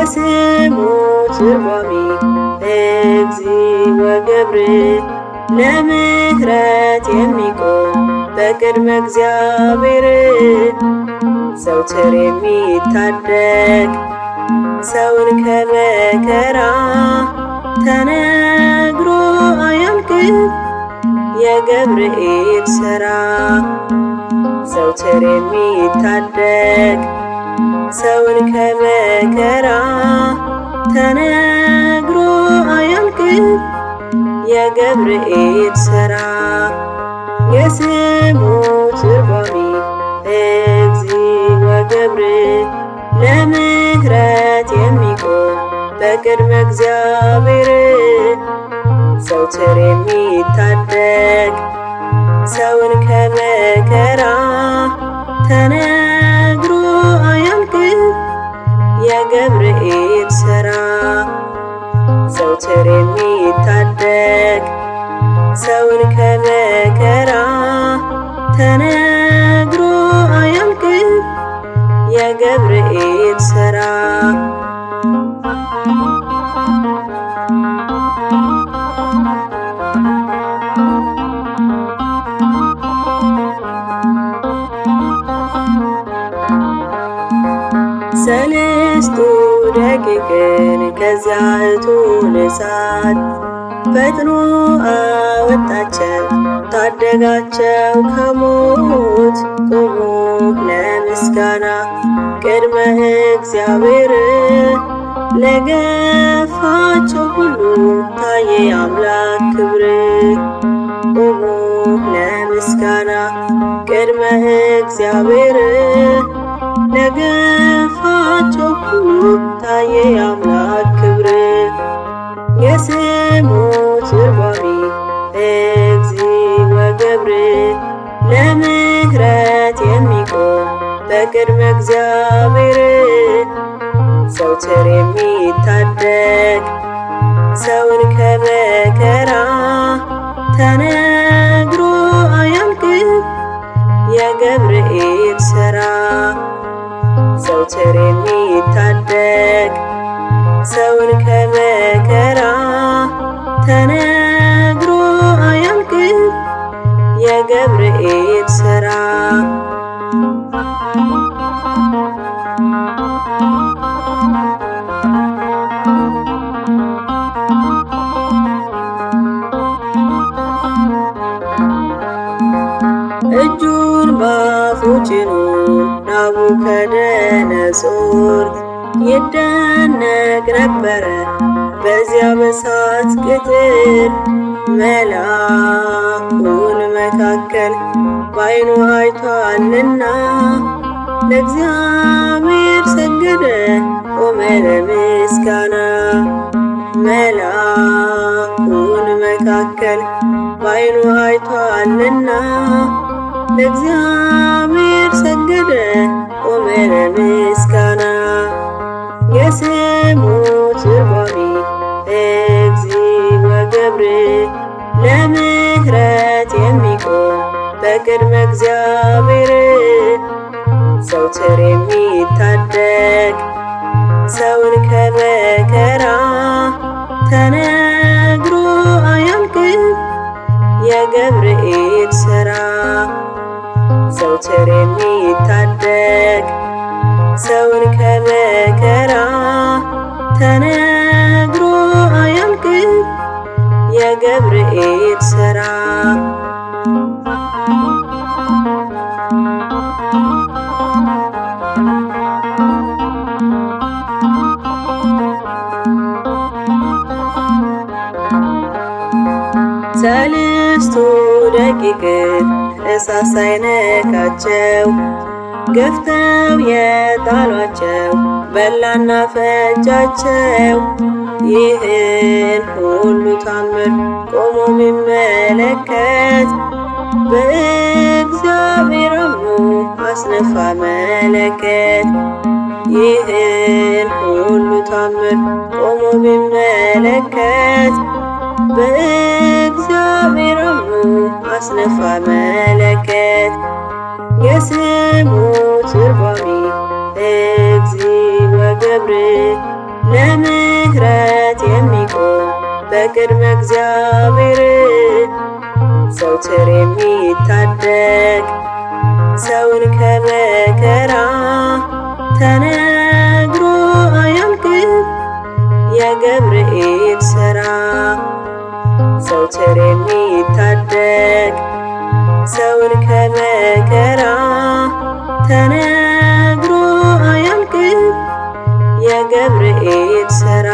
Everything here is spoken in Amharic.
የስሙ ትርጓሜ እግዚእ ወገብር ለምህረት የሚቆም በቅድመ እግዚአብሔር ዘውትር የሚታደግ ሰውን ከመከራ ተነግሮ አያልቅም የገብርኤል ሥራ። ዘውትር የሚታደግ ሰውን ከመከራ ተነግሮ አያልቅም የገብርኤል ሥራ። የስሙ ትርጓሜ እግዚእ ወገብር ለምህረት የሚቆም በቅድመ እግዚአብሔር ዘውትር የሚታደግ ሰውን ከመከራ ተነግሮ አያልቅም የገብርኤል ሥራ። ዘውትር የሚታደግ ሰውን ከመከራ ተነግሮ አያልቅም የገብርኤል ሥራ። ሰለስቱ ደቂቅን ከዚያ እቶነ እሳት ፈጥኖ አወጣቸው ታደጋቸው ከሞት ቆሞ ለምስጋና ቅድመ እግዚአብሔር ለገፋቸው ሁሉ ታየ አምላክ ክብር። ቆሞ ለምስጋና ቅድመ እግዚአብሔር ለገፋቸው ሁሉ ታየ አምላክ ክብር። የስሙ ትርጓሜ እግዚእ ወገብር ለምህረት የሚቆም በቅድመ እግዚአብሔር ዘውትር የሚታደግ ሰውን ከመከራ ተነግሮ አያልቅም የገብርኤል ሥራ። ዘውትር የሚታደግ ሰውን ከመከራ ተነግሮ አያልቅም የገብርኤል ሥራ። እጁን ባፉ ጭኖ ናቡከደነፆር ይደነቅ ነበረ በዚያ በእሳት ቅጥር። መልአኩን መካከል በዓይኑ አይቷልና ለእግዚአብሔር ሰገደ ቆመ ለምስጋና። መልአኩን መካከል በዓይኑ አይቷልና ለእግዚአብሔር ሰገደ ቆመ ለምስጋና። የስሙ ትርጓሜ እግዚእ ወገብር ለምህረት የሚቆም በቅድመ እግዚአብሔር ዘውትር የሚታደግ ሰውን ከመከራ ተነግሮ አያልቅም የገብርኤል ሥራ። ዘውትር የሚታደግ ሰውን ከመከራ ተነግሮ አያልቅም የገብርኤል ሥራ። ሰለስቱ ደቂቅን እሳት ሳይነካቸው ገፍተው የጣሏቸው በላና ፈጃቸው። ይህን ሁሉ ታምር ቆሞ ሚመለከት በእግዚአብሔር አምኖ አስነፋ መለከት። ይህን ሁሉ ታምር ቆሞ ሚመለከት በእግዚአብሔር አምኖ አስነፋ መለከት። የስሙ ትርጓሜ እግዚእ ወገብር ለምህረት የሚቆም በቅድመ እግዚአብሔር ዘውትር የሚታደግ ሰውን ከመከራ ተነግሮ አያልቅም የገብርኤል ሥራ። ዘውትር የሚታደግ ሰውን ከመከራ ተነግሮ አያልቅም የገብርኤል ሥራ።